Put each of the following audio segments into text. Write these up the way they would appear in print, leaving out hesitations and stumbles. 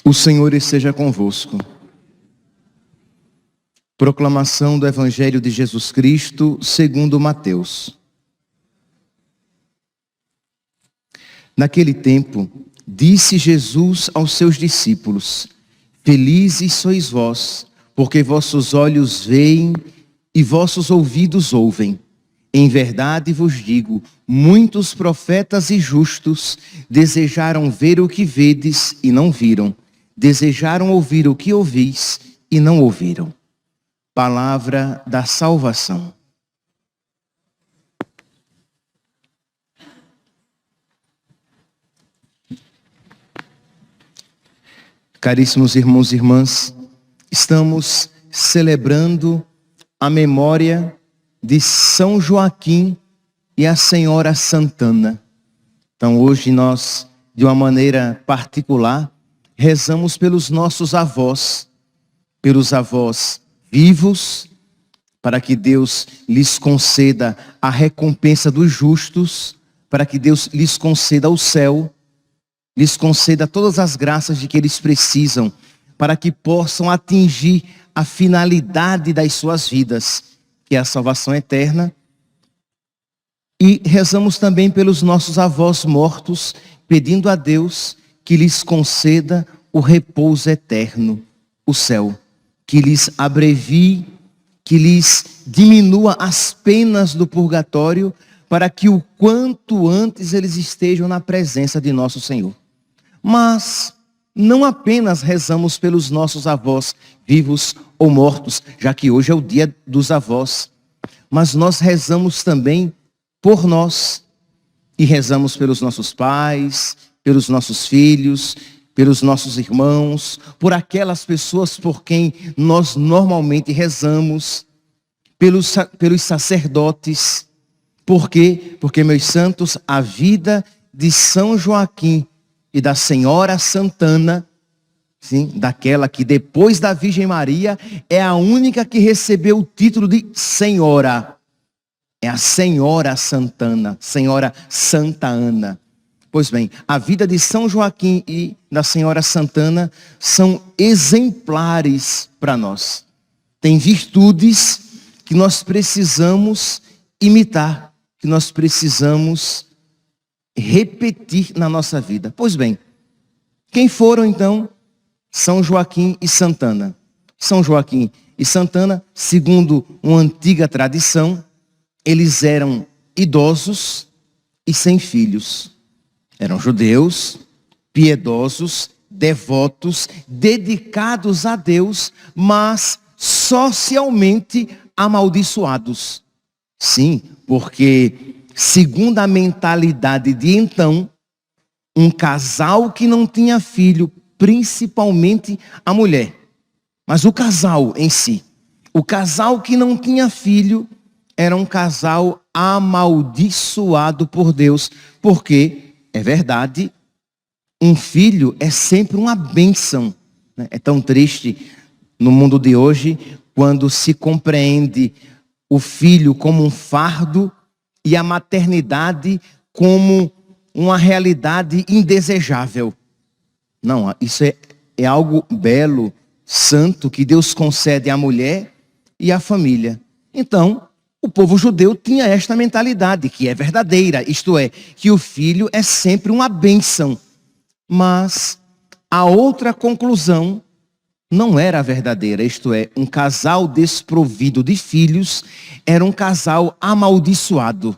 O Senhor esteja convosco. Proclamação do Evangelho de Jesus Cristo segundo Mateus. Naquele tempo, disse Jesus aos seus discípulos: Felizes sois vós, porque vossos olhos veem e vossos ouvidos ouvem. Em verdade vos digo, muitos profetas e justos desejaram ver o que vedes e não viram. Desejaram ouvir o que ouvis e não ouviram. Palavra da salvação. Caríssimos irmãos e irmãs, estamos celebrando a memória de São Joaquim e a Senhora Santana. Então hoje nós, de uma maneira particular, rezamos pelos nossos avós vivos, para que Deus lhes conceda a recompensa dos justos, para que Deus lhes conceda o céu, lhes conceda todas as graças de que eles precisam, para que possam atingir a finalidade das suas vidas, que é a salvação eterna. E rezamos também pelos nossos avós mortos, pedindo a Deus que lhes conceda o repouso eterno, o céu, que lhes abrevie, que lhes diminua as penas do purgatório, para que o quanto antes eles estejam na presença de nosso Senhor. Mas não apenas rezamos pelos nossos avós vivos ou mortos, já que hoje é o dia dos avós, mas nós rezamos também por nós, e rezamos pelos nossos pais, pelos nossos filhos, pelos nossos irmãos, por aquelas pessoas por quem nós normalmente rezamos, pelos sacerdotes. Por quê? Porque, meus santos, a vida de São Joaquim e da Senhora Santana, sim, daquela que depois da Virgem Maria é a única que recebeu o título de Senhora. É a Senhora Santana, Senhora Santa Ana. Pois bem, a vida de São Joaquim e da Senhora Santana são exemplares para nós. Tem virtudes que nós precisamos imitar, que nós precisamos repetir na nossa vida. Pois bem, quem foram então São Joaquim e Santana? São Joaquim e Santana, segundo uma antiga tradição, eles eram idosos e sem filhos. Eram judeus, piedosos, devotos, dedicados a Deus, mas socialmente amaldiçoados. Sim, porque segundo a mentalidade de então, um casal que não tinha filho, principalmente a mulher, mas o casal em si, o casal que não tinha filho, era um casal amaldiçoado por Deus, porque, é verdade, um filho é sempre uma bênção. É tão triste no mundo de hoje, quando se compreende o filho como um fardo e a maternidade como uma realidade indesejável. Não, isso é algo belo, santo, que Deus concede à mulher e à família. Então, o povo judeu tinha esta mentalidade, que é verdadeira, isto é, que o filho é sempre uma bênção. Mas a outra conclusão não era verdadeira, isto é, um casal desprovido de filhos era um casal amaldiçoado,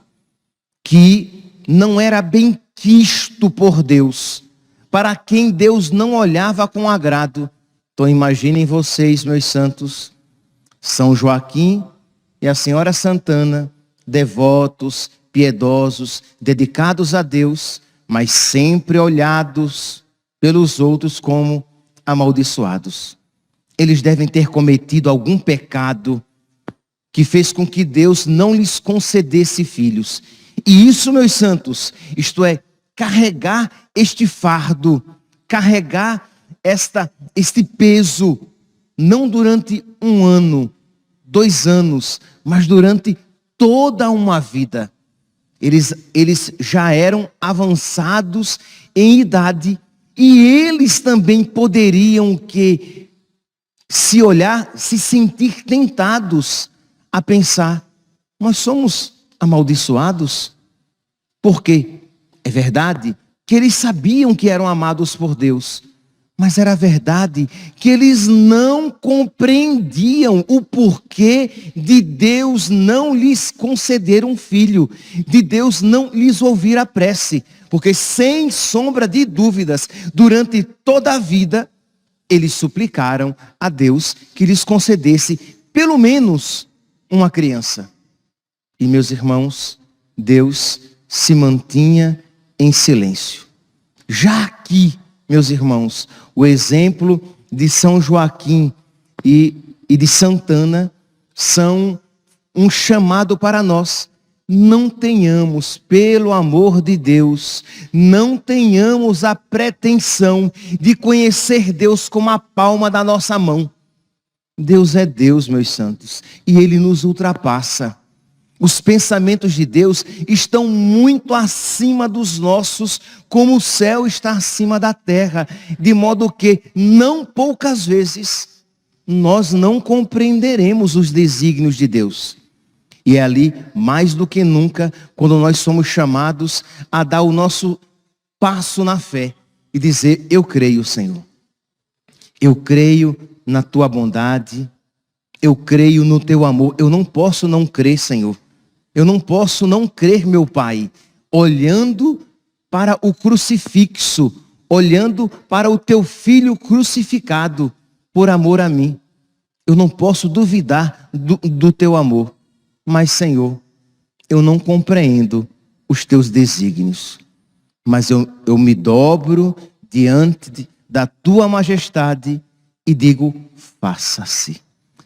que não era bem quisto por Deus, para quem Deus não olhava com agrado. Então imaginem vocês, meus santos, São Joaquim e a Senhora Santana, devotos, piedosos, dedicados a Deus, mas sempre olhados pelos outros como amaldiçoados. Eles devem ter cometido algum pecado que fez com que Deus não lhes concedesse filhos. E isso, meus santos, isto é, carregar este fardo, carregar este peso, não durante 1 ano, 2 anos, mas durante toda uma vida. Eles já eram avançados em idade e eles também poderiam se sentir tentados a pensar: nós somos amaldiçoados? Porque é verdade que eles sabiam que eram amados por Deus, mas era verdade que eles não compreendiam o porquê de Deus não lhes conceder um filho, de Deus não lhes ouvir a prece, porque sem sombra de dúvidas, durante toda a vida, eles suplicaram a Deus que lhes concedesse pelo menos uma criança. E meus irmãos, Deus se mantinha em silêncio. Já aqui, meus irmãos, o exemplo de São Joaquim e de Santana são um chamado para nós. Não tenhamos, pelo amor de Deus, não tenhamos a pretensão de conhecer Deus como a palma da nossa mão. Deus é Deus, meus santos, e Ele nos ultrapassa. Os pensamentos de Deus estão muito acima dos nossos, como o céu está acima da terra, de modo que, não poucas vezes, nós não compreenderemos os desígnios de Deus. E é ali, mais do que nunca, quando nós somos chamados a dar o nosso passo na fé e dizer: eu creio, Senhor. Eu creio na Tua bondade, eu creio no Teu amor. Eu não posso não crer, Senhor. Eu não posso não crer, meu Pai, olhando para o crucifixo, olhando para o Teu Filho crucificado por amor a mim. Eu não posso duvidar do Teu amor. Mas, Senhor, eu não compreendo os Teus desígnios. Mas eu me dobro diante da Tua majestade e digo: faça-se.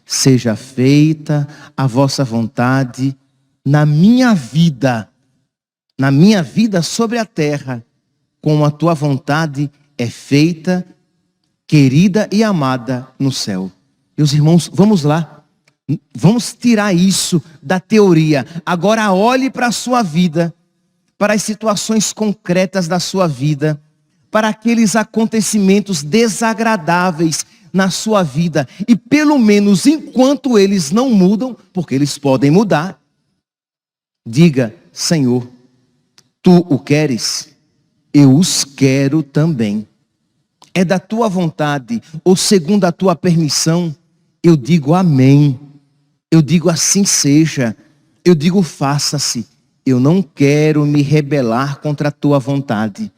Seja feita a vossa vontade na minha vida sobre a terra, como a Tua vontade é feita, querida e amada no céu. Meus irmãos, vamos lá. Vamos tirar isso da teoria. Agora olhe para a sua vida, para as situações concretas da sua vida, para aqueles acontecimentos desagradáveis na sua vida. E pelo menos enquanto eles não mudam, porque eles podem mudar, diga: Senhor, Tu o queres? Eu os quero também. É da Tua vontade ou segundo a Tua permissão? Eu digo amém. Eu digo assim seja. Eu digo faça-se. Eu não quero me rebelar contra a Tua vontade.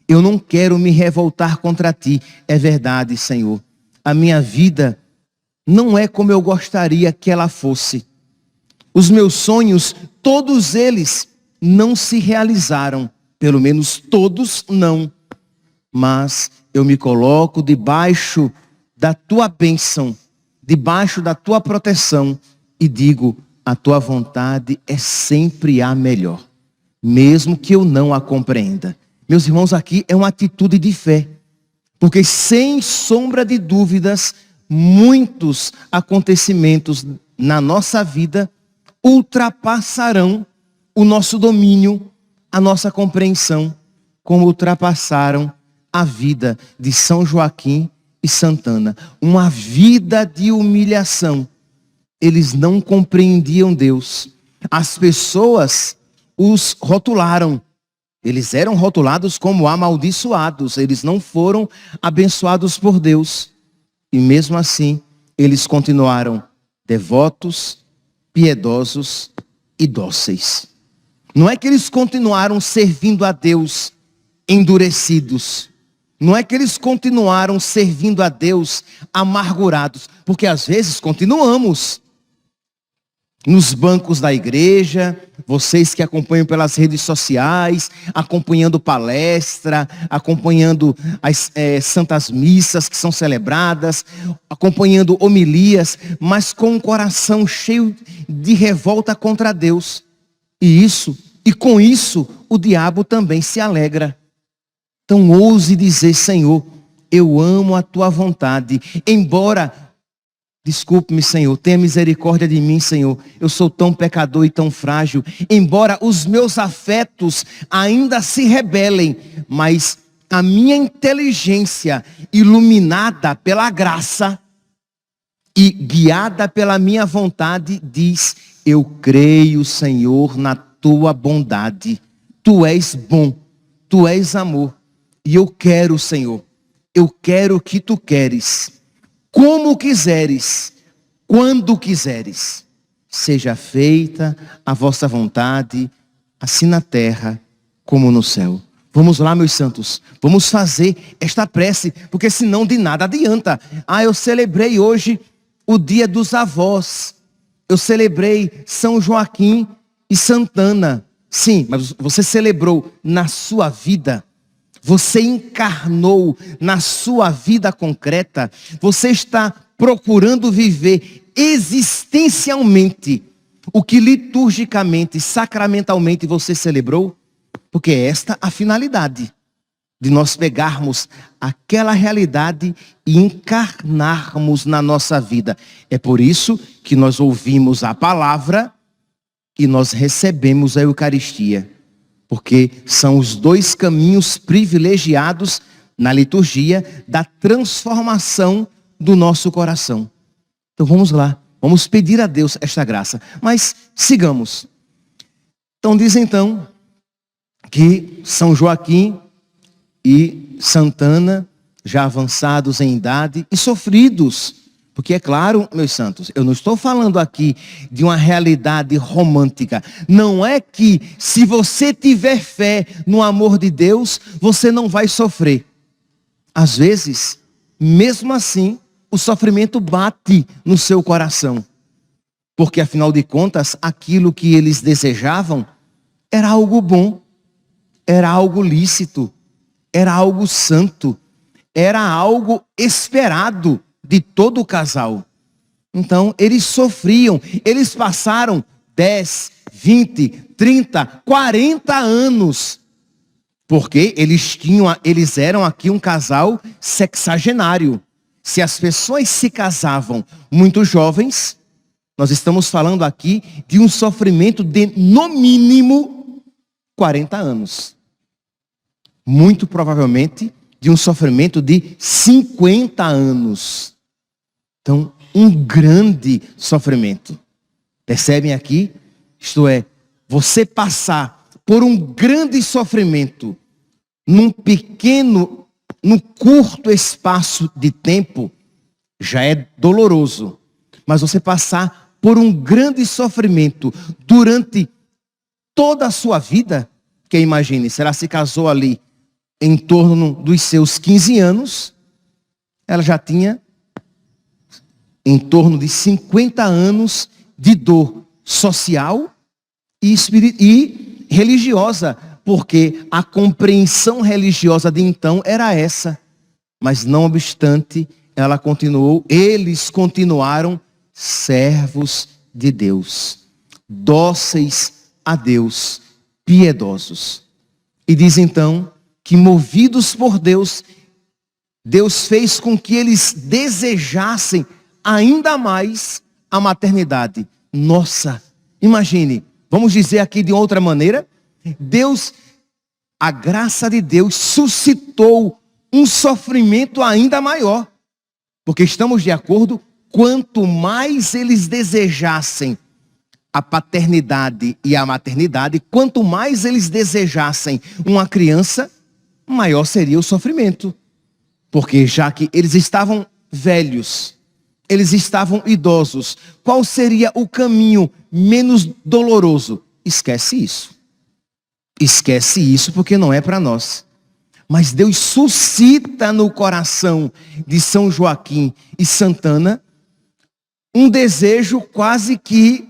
Eu não quero me revoltar contra Ti. É verdade, Senhor. A minha vida não é como eu gostaria que ela fosse. Os meus sonhos, todos eles não se realizaram. Pelo menos todos não. Mas eu me coloco debaixo da Tua bênção, debaixo da Tua proteção, e digo: a Tua vontade é sempre a melhor, mesmo que eu não a compreenda. Meus irmãos, aqui é uma atitude de fé, porque sem sombra de dúvidas, muitos acontecimentos na nossa vida ultrapassarão o nosso domínio, a nossa compreensão, como ultrapassaram a vida de São Joaquim e Santana. Uma vida de humilhação. Eles não compreendiam Deus. As pessoas os rotularam. Eles eram rotulados como amaldiçoados. Eles não foram abençoados por Deus. E mesmo assim, eles continuaram devotos, piedosos e dóceis. Não é que eles continuaram servindo a Deus endurecidos. Não é que eles continuaram servindo a Deus amargurados. Porque às vezes continuamos nos bancos da igreja, vocês que acompanham pelas redes sociais, acompanhando palestra, acompanhando as santas missas que são celebradas, acompanhando homilias, mas com um coração cheio de revolta contra Deus. E com isso, o diabo também se alegra. Então ouse dizer: Senhor, eu amo a tua vontade. Embora, desculpe-me, Senhor, tenha misericórdia de mim, Senhor. Eu sou tão pecador e tão frágil. Embora os meus afetos ainda se rebelem, mas a minha inteligência, iluminada pela graça e guiada pela minha vontade, diz: eu creio, Senhor, na tua bondade. Tu és bom, tu és amor. E eu quero, Senhor, eu quero o que tu queres, como quiseres, quando quiseres. Seja feita a vossa vontade, assim na terra como no céu. Vamos lá, meus santos, vamos fazer esta prece, porque senão de nada adianta. Eu celebrei hoje o dia dos avós. Eu celebrei São Joaquim e Santana. Sim, mas você celebrou na sua vida. Você encarnou na sua vida concreta. Você está procurando viver existencialmente o que liturgicamente, sacramentalmente você celebrou. Porque esta é a finalidade de nós pegarmos aquela realidade e encarnarmos na nossa vida. É por isso que nós ouvimos a palavra e nós recebemos a Eucaristia. Porque são os dois caminhos privilegiados na liturgia da transformação do nosso coração. Então vamos lá, vamos pedir a Deus esta graça. Mas sigamos. Então diz então que São Joaquim e Santana, já avançados em idade e sofridos, porque é claro, meus santos, eu não estou falando aqui de uma realidade romântica. Não é que se você tiver fé no amor de Deus, você não vai sofrer. Às vezes, mesmo assim, o sofrimento bate no seu coração. Porque afinal de contas, aquilo que eles desejavam era algo bom. Era algo lícito, era algo santo, era algo esperado de todo o casal. Então, eles sofriam, eles passaram 10, 20, 30, 40 anos, porque eles eram aqui um casal sexagenário. Se as pessoas se casavam muito jovens, nós estamos falando aqui de um sofrimento de, no mínimo, 40 anos. Muito provavelmente de um sofrimento de 50 anos. Então, um grande sofrimento. Percebem aqui? Isto é, você passar por um grande sofrimento num curto espaço de tempo, já é doloroso. Mas você passar por um grande sofrimento durante toda a sua vida, que imagine, se ela se casou ali em torno dos seus 15 anos, ela já tinha em torno de 50 anos de dor social e religiosa, porque a compreensão religiosa de então era essa. Mas não obstante, eles continuaram servos de Deus, dóceis a Deus, piedosos. E diz então que, movidos por Deus, Deus fez com que eles desejassem ainda mais a maternidade. Nossa, imagine, vamos dizer aqui de outra maneira, a graça de Deus suscitou um sofrimento ainda maior. Porque estamos de acordo, quanto mais eles desejassem a paternidade e a maternidade, quanto mais eles desejassem uma criança, maior seria o sofrimento. Porque já que eles estavam velhos, eles estavam idosos, qual seria o caminho menos doloroso? Esquece isso. Esquece isso, porque não é para nós. Mas Deus suscita no coração de São Joaquim e Santana um desejo quase que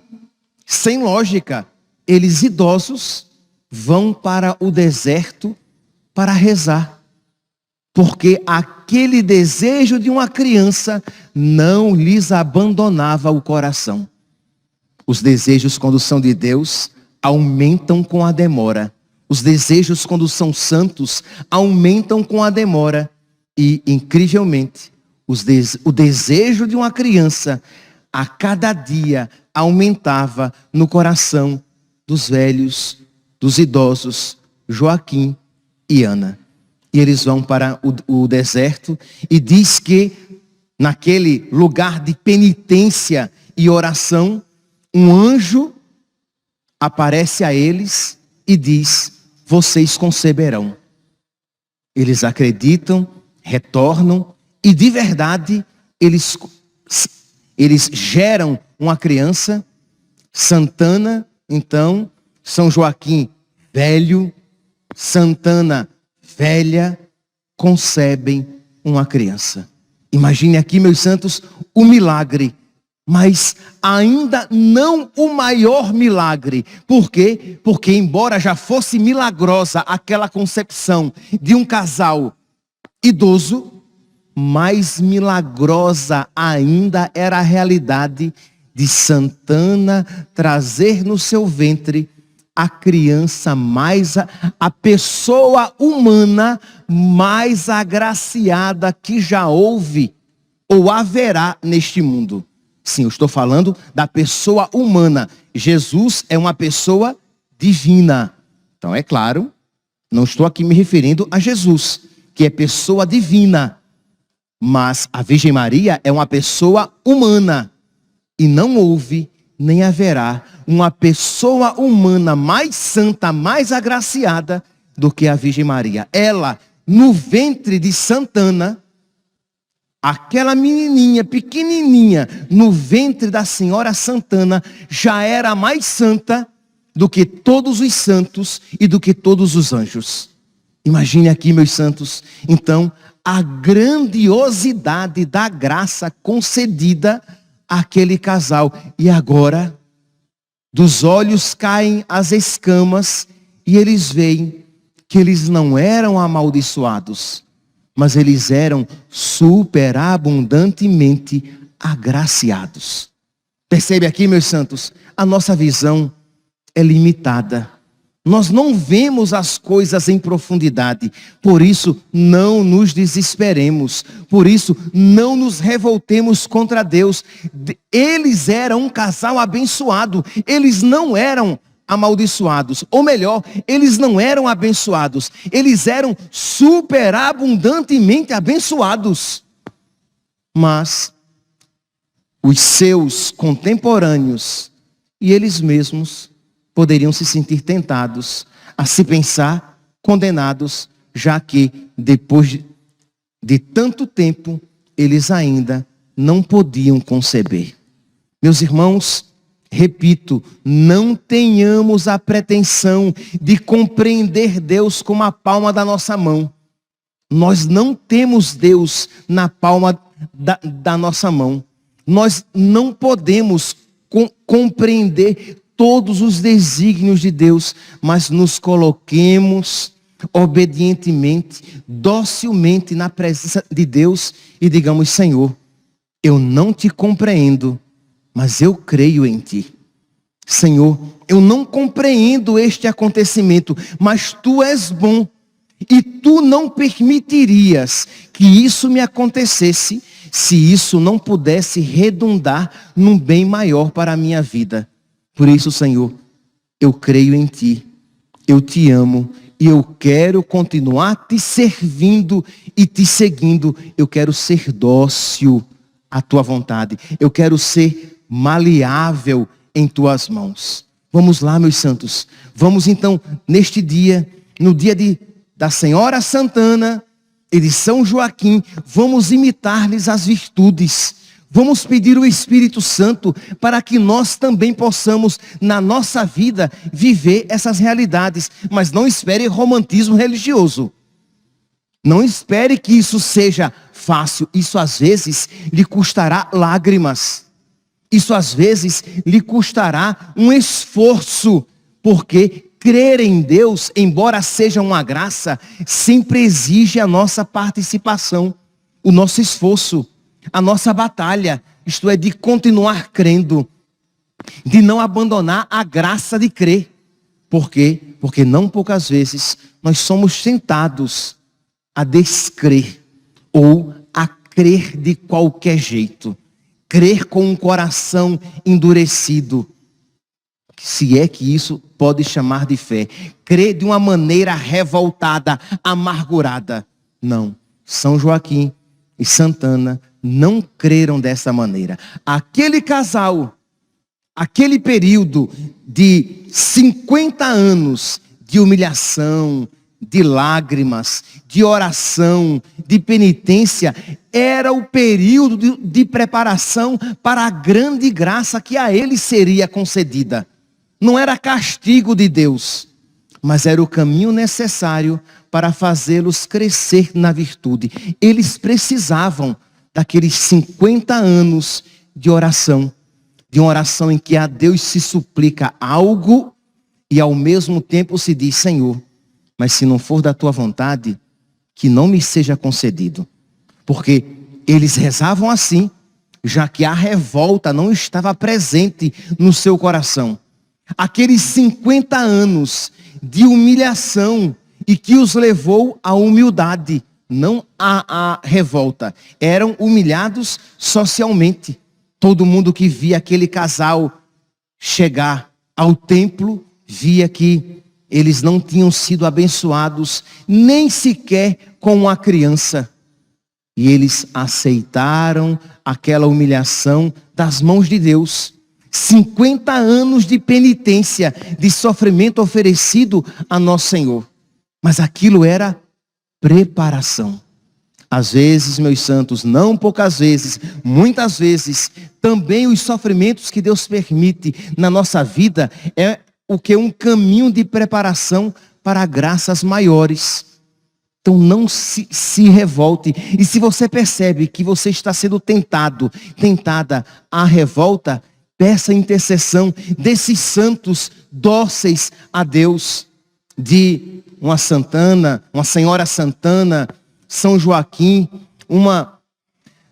sem lógica. Eles, idosos, vão para o deserto para rezar. Porque aquele desejo de uma criança não lhes abandonava o coração. Os desejos, quando são de Deus, aumentam com a demora. Os desejos, quando são santos, aumentam com a demora. E, incrivelmente, o desejo de uma criança, a cada dia, aumentava no coração dos velhos, dos idosos, Joaquim e Ana. E eles vão para o deserto e diz que naquele lugar de penitência e oração, um anjo aparece a eles e diz: vocês conceberão. Eles acreditam, retornam e de verdade eles geram uma criança. Santana, então, São Joaquim velho, Santana velha, concebem uma criança. Imagine aqui, meus santos, o milagre, mas ainda não o maior milagre. Por quê? Porque embora já fosse milagrosa aquela concepção de um casal idoso, mais milagrosa ainda era a realidade de Santana trazer no seu ventre a criança a pessoa humana mais agraciada que já houve ou haverá neste mundo. Sim, eu estou falando da pessoa humana. Jesus é uma pessoa divina. Então, é claro, não estou aqui me referindo a Jesus, que é pessoa divina. Mas a Virgem Maria é uma pessoa humana. E não houve, nem haverá, uma pessoa humana mais santa, mais agraciada do que a Virgem Maria. Ela, no ventre de Santana, aquela menininha, pequenininha, no ventre da Senhora Santana, já era mais santa do que todos os santos e do que todos os anjos. Imagine aqui, meus santos, então, a grandiosidade da graça concedida àquele casal. E agora, dos olhos caem as escamas e eles veem que eles não eram amaldiçoados, mas eles eram superabundantemente agraciados. Percebe aqui, meus santos, a nossa visão é limitada. Nós não vemos as coisas em profundidade. Por isso, não nos desesperemos. Por isso, não nos revoltemos contra Deus. Eles eram um casal abençoado. Eles não eram amaldiçoados. Ou melhor, eles não eram abençoados. Eles eram superabundantemente abençoados. Mas os seus contemporâneos e eles mesmos poderiam se sentir tentados a se pensar condenados, já que depois de tanto tempo, eles ainda não podiam conceber. Meus irmãos, repito, não tenhamos a pretensão de compreender Deus com a palma da nossa mão. Nós não temos Deus na palma da nossa mão. Nós não podemos compreender todos os desígnios de Deus, mas nos coloquemos obedientemente, docilmente na presença de Deus e digamos: Senhor, eu não te compreendo, mas eu creio em ti. Senhor, eu não compreendo este acontecimento, mas tu és bom e tu não permitirias que isso me acontecesse se isso não pudesse redundar num bem maior para a minha vida. Por isso, Senhor, eu creio em ti, eu te amo e eu quero continuar te servindo e te seguindo. Eu quero ser dócil à tua vontade. Eu quero ser maleável em tuas mãos. Vamos lá, meus santos. Vamos então, neste dia, no dia da Senhora Santana e de São Joaquim, vamos imitar-lhes as virtudes. Vamos pedir o Espírito Santo para que nós também possamos, na nossa vida, viver essas realidades. Mas não espere romantismo religioso. Não espere que isso seja fácil. Isso às vezes lhe custará lágrimas. Isso às vezes lhe custará um esforço. Porque crer em Deus, embora seja uma graça, sempre exige a nossa participação, o nosso esforço. A nossa batalha, isto é, de continuar crendo, de não abandonar a graça de crer. Por quê? Porque não poucas vezes nós somos tentados a descrer ou a crer de qualquer jeito. Crer com um coração endurecido. Se é que isso pode chamar de fé. Crer de uma maneira revoltada, amargurada. Não. São Joaquim e Santana não creram dessa maneira. Aquele casal, aquele período de 50 anos de humilhação, de lágrimas, de oração, de penitência, era o período de preparação para a grande graça que a eles seria concedida. Não era castigo de Deus, mas era o caminho necessário para fazê-los crescer na virtude. Eles precisavam daqueles 50 anos de oração, de uma oração em que a Deus se suplica algo e ao mesmo tempo se diz: Senhor, mas se não for da tua vontade, que não me seja concedido. Porque eles rezavam assim, já que a revolta não estava presente no seu coração. Aqueles 50 anos de humilhação e que os levou à humildade, não à revolta. Eram humilhados socialmente. Todo mundo que via aquele casal chegar ao templo, via que eles não tinham sido abençoados, nem sequer com uma criança. E eles aceitaram aquela humilhação das mãos de Deus. 50 anos de penitência, de sofrimento oferecido a nosso Senhor. Mas aquilo era preparação. Às vezes, meus santos, não poucas vezes, muitas vezes, também os sofrimentos que Deus permite na nossa vida é o que é um caminho de preparação para graças maiores. Então não se revolte. E se você percebe que você está sendo tentada à revolta, peça a intercessão desses santos dóceis a Deus, de uma Santana, uma Senhora Santana, São Joaquim, uma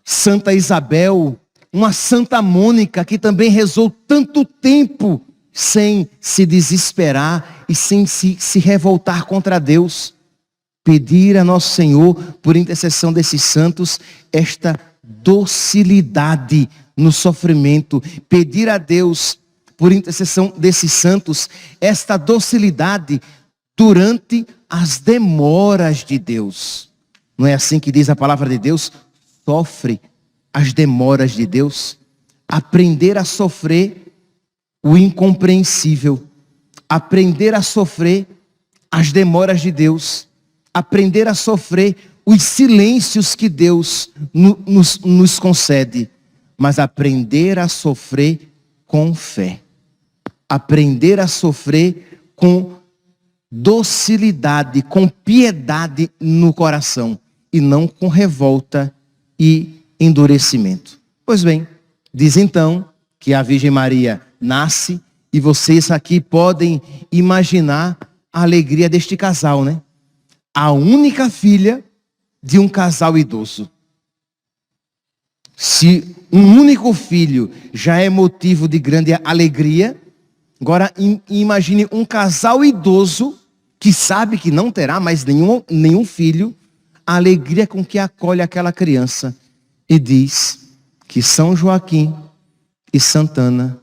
Santa Isabel, uma Santa Mônica, que também rezou tanto tempo sem se desesperar e sem se revoltar contra Deus. Pedir a nosso Senhor, por intercessão desses santos, esta docilidade no sofrimento. Pedir a Deus, por intercessão desses santos, esta docilidade durante as demoras de Deus. Não é assim que diz a palavra de Deus? Sofre as demoras de Deus. Aprender a sofrer o incompreensível. Aprender a sofrer as demoras de Deus. Aprender a sofrer os silêncios que Deus nos concede. Mas aprender a sofrer com fé. Aprender a sofrer com docilidade, com piedade no coração. E não com revolta e endurecimento. Pois bem, diz então que a Virgem Maria nasce e vocês aqui podem imaginar a alegria deste casal, né? A única filha de um casal idoso. Se um único filho já é motivo de grande alegria, agora imagine um casal idoso que sabe que não terá mais nenhum filho, a alegria com que acolhe aquela criança e diz que São Joaquim e Santana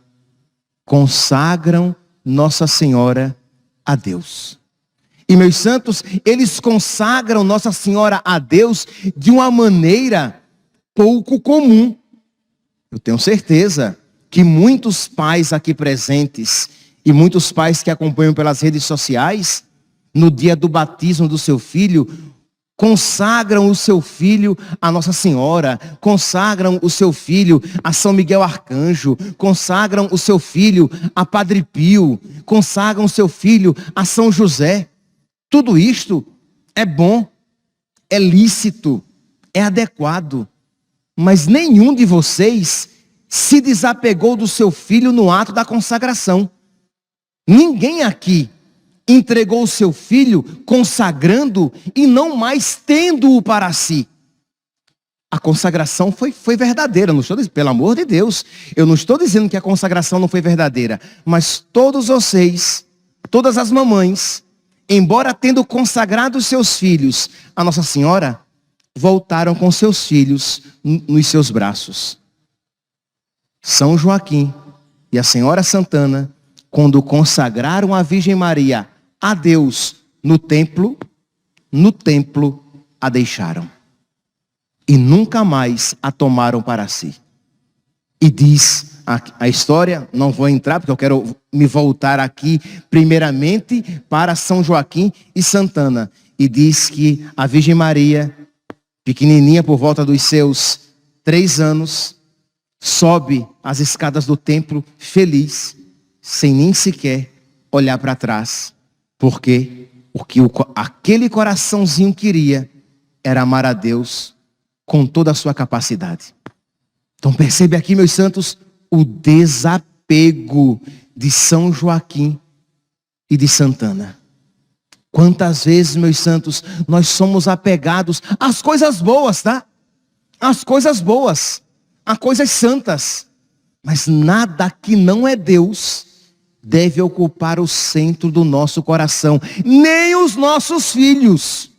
consagram Nossa Senhora a Deus. E meus santos, eles consagram Nossa Senhora a Deus de uma maneira pouco comum. Eu tenho certeza que muitos pais aqui presentes e muitos pais que acompanham pelas redes sociais, no dia do batismo do seu filho, consagram o seu filho a Nossa Senhora, consagram o seu filho a São Miguel Arcanjo, consagram o seu filho a Padre Pio, consagram o seu filho a São José. Tudo isto é bom, é lícito, é adequado, mas nenhum de vocês se desapegou do seu filho no ato da consagração. Ninguém aqui entregou o seu filho consagrando e não mais tendo-o para si. A consagração foi verdadeira, não estou dizendo, pelo amor de Deus, eu não estou dizendo que a consagração não foi verdadeira, mas todos vocês todas as mamães, embora tendo consagrado seus filhos a Nossa Senhora, voltaram com seus filhos nos seus braços. São Joaquim e a Senhora Santana, quando consagraram a Virgem Maria a Deus no templo a deixaram. E nunca mais a tomaram para si. E diz a história, não vou entrar porque eu quero me voltar aqui primeiramente para São Joaquim e Santana. E diz que a Virgem Maria, pequenininha por volta dos seus 3 anos, sobe as escadas do templo feliz, sem nem sequer olhar para trás. Porque o que aquele coraçãozinho queria era amar a Deus com toda a sua capacidade. Então percebe aqui, meus santos, o desapego de São Joaquim e de Santana. Quantas vezes, meus santos, nós somos apegados às coisas boas, tá? Às coisas boas, às coisas santas. Mas nada que não é Deus deve ocupar o centro do nosso coração. Nem os nossos filhos.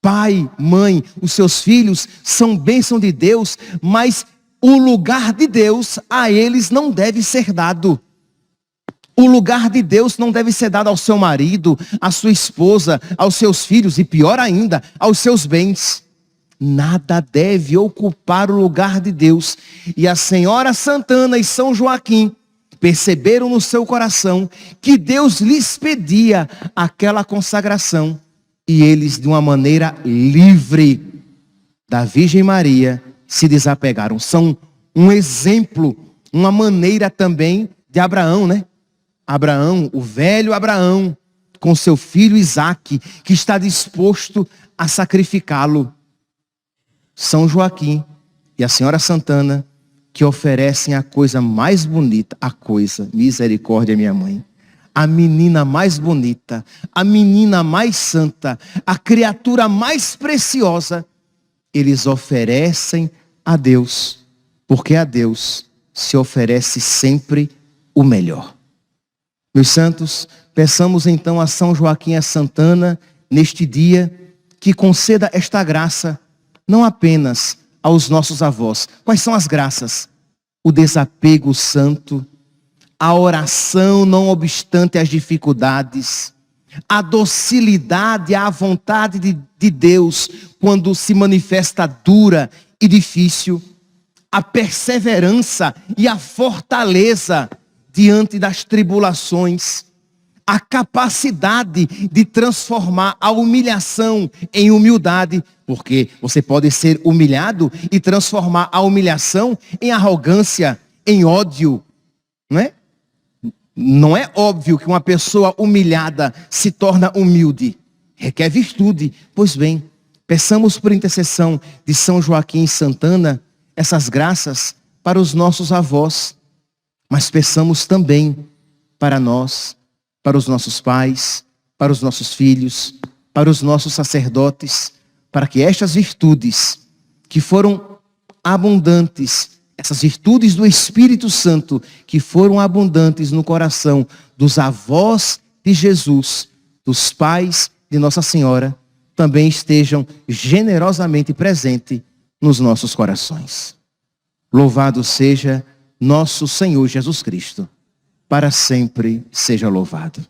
Pai, mãe, os seus filhos são bênção de Deus, mas o lugar de Deus a eles não deve ser dado. O lugar de Deus não deve ser dado ao seu marido, à sua esposa, aos seus filhos e, pior ainda, aos seus bens. Nada deve ocupar o lugar de Deus. E a Senhora Santana e São Joaquim perceberam no seu coração que Deus lhes pedia aquela consagração. E eles, de uma maneira livre da Virgem Maria, se desapegaram. São um exemplo, uma maneira também de Abraão, né? Abraão, o velho Abraão, com seu filho Isaque, que está disposto a sacrificá-lo. São Joaquim e a Senhora Santana, que oferecem a coisa mais bonita, misericórdia, minha mãe. A menina mais bonita, a menina mais santa, a criatura mais preciosa, eles oferecem a Deus, porque a Deus se oferece sempre o melhor. Meus santos, peçamos então a São Joaquim e a Santana, neste dia, que conceda esta graça, não apenas aos nossos avós. Quais são as graças? O desapego santo, a oração não obstante as dificuldades, a docilidade à vontade de Deus quando se manifesta dura e difícil, a perseverança e a fortaleza diante das tribulações, a capacidade de transformar a humilhação em humildade, porque você pode ser humilhado e transformar a humilhação em arrogância, em ódio, não é? Não é óbvio que uma pessoa humilhada se torna humilde. Requer virtude. Pois bem, peçamos por intercessão de São Joaquim e Santana essas graças para os nossos avós. Mas peçamos também para nós, para os nossos pais, para os nossos filhos, para os nossos sacerdotes, para que estas virtudes que foram abundantes, essas virtudes do Espírito Santo que foram abundantes no coração dos avós de Jesus, dos pais de Nossa Senhora, também estejam generosamente presentes nos nossos corações. Louvado seja nosso Senhor Jesus Cristo. Para sempre seja louvado.